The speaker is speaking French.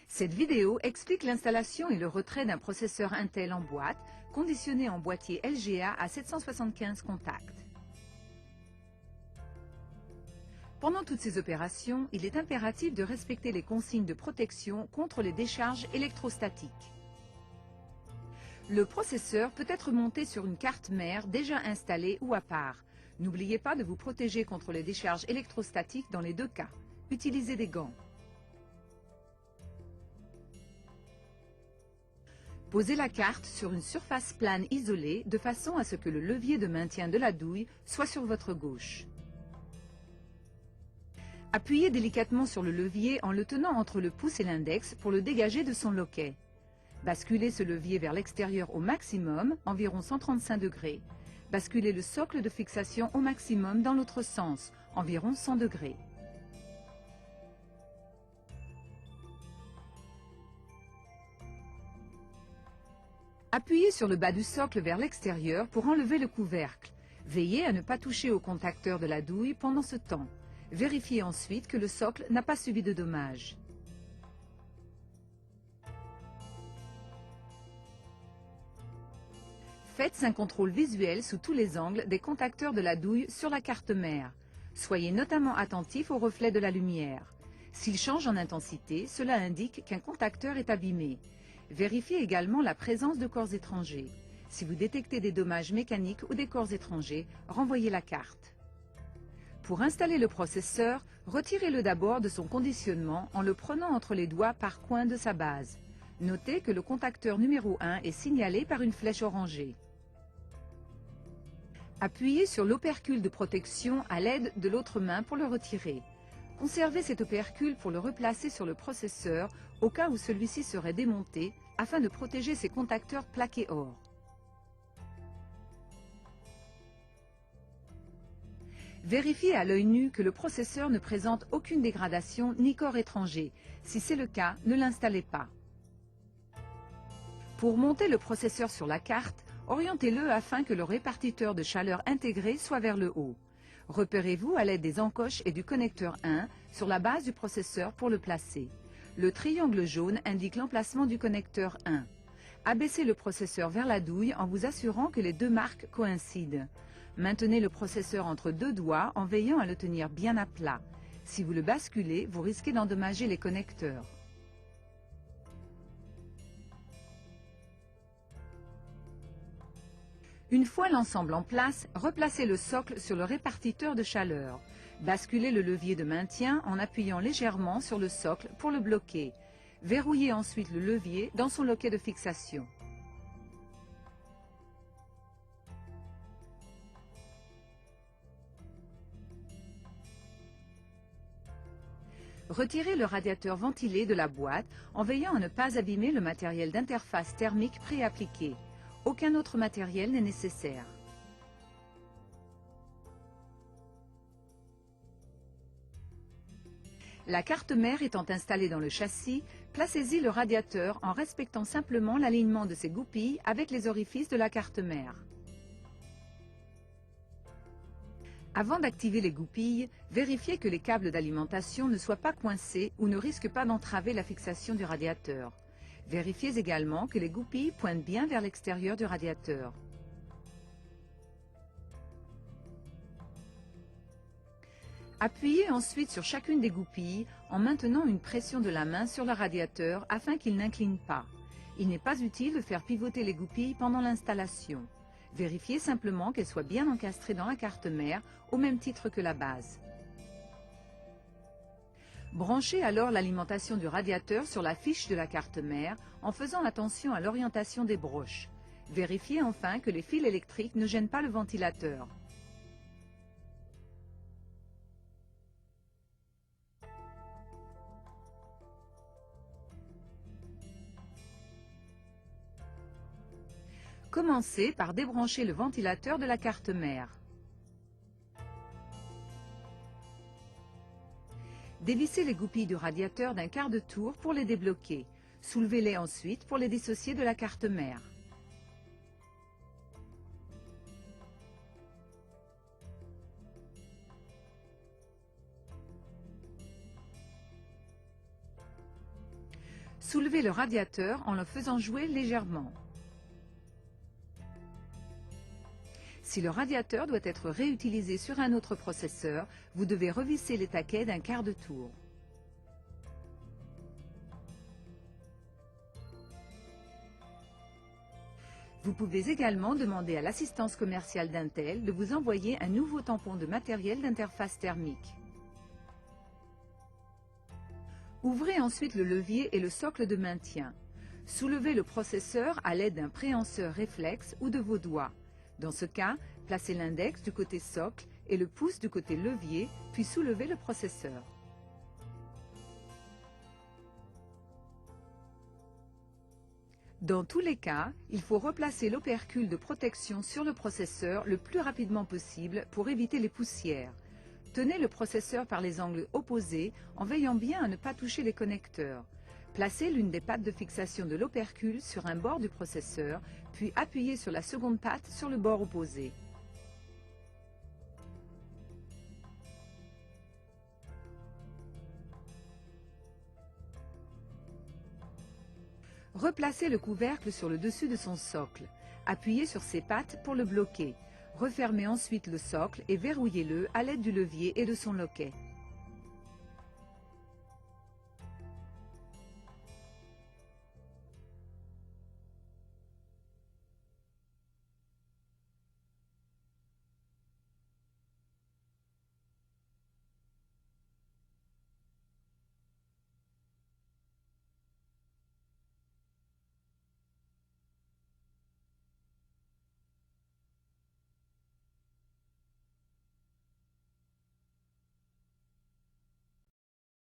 Cette vidéo explique l'installation et le retrait d'un processeur Intel en boîte, conditionné en boîtier LGA à 775 contacts. Pendant toutes ces opérations, il est impératif de respecter les consignes de protection contre les décharges électrostatiques. Le processeur peut être monté sur une carte mère déjà installée ou à part. N'oubliez pas de vous protéger contre les décharges électrostatiques dans les deux cas. Utilisez des gants. Posez la carte sur une surface plane isolée de façon à ce que le levier de maintien de la douille soit sur votre gauche. Appuyez délicatement sur le levier en le tenant entre le pouce et l'index pour le dégager de son loquet. Basculez ce levier vers l'extérieur au maximum, environ 135 degrés. Basculez le socle de fixation au maximum dans l'autre sens, environ 100 degrés. Appuyez sur le bas du socle vers l'extérieur pour enlever le couvercle. Veillez à ne pas toucher au contacteur de la douille pendant ce temps. Vérifiez ensuite que le socle n'a pas subi de dommages. Faites un contrôle visuel sous tous les angles des contacteurs de la douille sur la carte mère. Soyez notamment attentif au reflet de la lumière. S'il change en intensité, cela indique qu'un contacteur est abîmé. Vérifiez également la présence de corps étrangers. Si vous détectez des dommages mécaniques ou des corps étrangers, renvoyez la carte. Pour installer le processeur, retirez-le d'abord de son conditionnement en le prenant entre les doigts par coin de sa base. Notez que le contacteur numéro 1 est signalé par une flèche orangée. Appuyez sur l'opercule de protection à l'aide de l'autre main pour le retirer. Conservez cet opercule pour le replacer sur le processeur au cas où celui-ci serait démonté afin de protéger ses contacteurs plaqués or. Vérifiez à l'œil nu que le processeur ne présente aucune dégradation ni corps étranger. Si c'est le cas, ne l'installez pas. Pour monter le processeur sur la carte, orientez-le afin que le répartiteur de chaleur intégré soit vers le haut. Repérez-vous à l'aide des encoches et du connecteur 1 sur la base du processeur pour le placer. Le triangle jaune indique l'emplacement du connecteur 1. Abaissez le processeur vers la douille en vous assurant que les deux marques coïncident. Maintenez le processeur entre deux doigts en veillant à le tenir bien à plat. Si vous le basculez, vous risquez d'endommager les connecteurs. Une fois l'ensemble en place, replacez le socle sur le répartiteur de chaleur. Basculez le levier de maintien en appuyant légèrement sur le socle pour le bloquer. Verrouillez ensuite le levier dans son loquet de fixation. Retirez le radiateur ventilé de la boîte en veillant à ne pas abîmer le matériel d'interface thermique préappliqué. Aucun autre matériel n'est nécessaire. La carte mère étant installée dans le châssis, placez-y le radiateur en respectant simplement l'alignement de ses goupilles avec les orifices de la carte mère. Avant d'activer les goupilles, vérifiez que les câbles d'alimentation ne soient pas coincés ou ne risquent pas d'entraver la fixation du radiateur. Vérifiez également que les goupilles pointent bien vers l'extérieur du radiateur. Appuyez ensuite sur chacune des goupilles en maintenant une pression de la main sur le radiateur afin qu'il n'incline pas. Il n'est pas utile de faire pivoter les goupilles pendant l'installation. Vérifiez simplement qu'elles soient bien encastrées dans la carte mère au même titre que la base. Branchez alors l'alimentation du radiateur sur la fiche de la carte mère en faisant attention à l'orientation des broches. Vérifiez enfin que les fils électriques ne gênent pas le ventilateur. Commencez par débrancher le ventilateur de la carte mère. Dévissez les goupilles du radiateur d'un quart de tour pour les débloquer. Soulevez-les ensuite pour les dissocier de la carte mère. Soulevez le radiateur en le faisant jouer légèrement. Si le radiateur doit être réutilisé sur un autre processeur, vous devez revisser les taquets d'un quart de tour. Vous pouvez également demander à l'assistance commerciale d'Intel de vous envoyer un nouveau tampon de matériel d'interface thermique. Ouvrez ensuite le levier et le socle de maintien. Soulevez le processeur à l'aide d'un préhenseur réflexe ou de vos doigts. Dans ce cas, placez l'index du côté socle et le pouce du côté levier, puis soulevez le processeur. Dans tous les cas, il faut replacer l'opercule de protection sur le processeur le plus rapidement possible pour éviter les poussières. Tenez le processeur par les angles opposés en veillant bien à ne pas toucher les connecteurs. Placez l'une des pattes de fixation de l'opercule sur un bord du processeur, puis appuyez sur la seconde patte sur le bord opposé. Replacez le couvercle sur le dessus de son socle. Appuyez sur ses pattes pour le bloquer. Refermez ensuite le socle et verrouillez-le à l'aide du levier et de son loquet.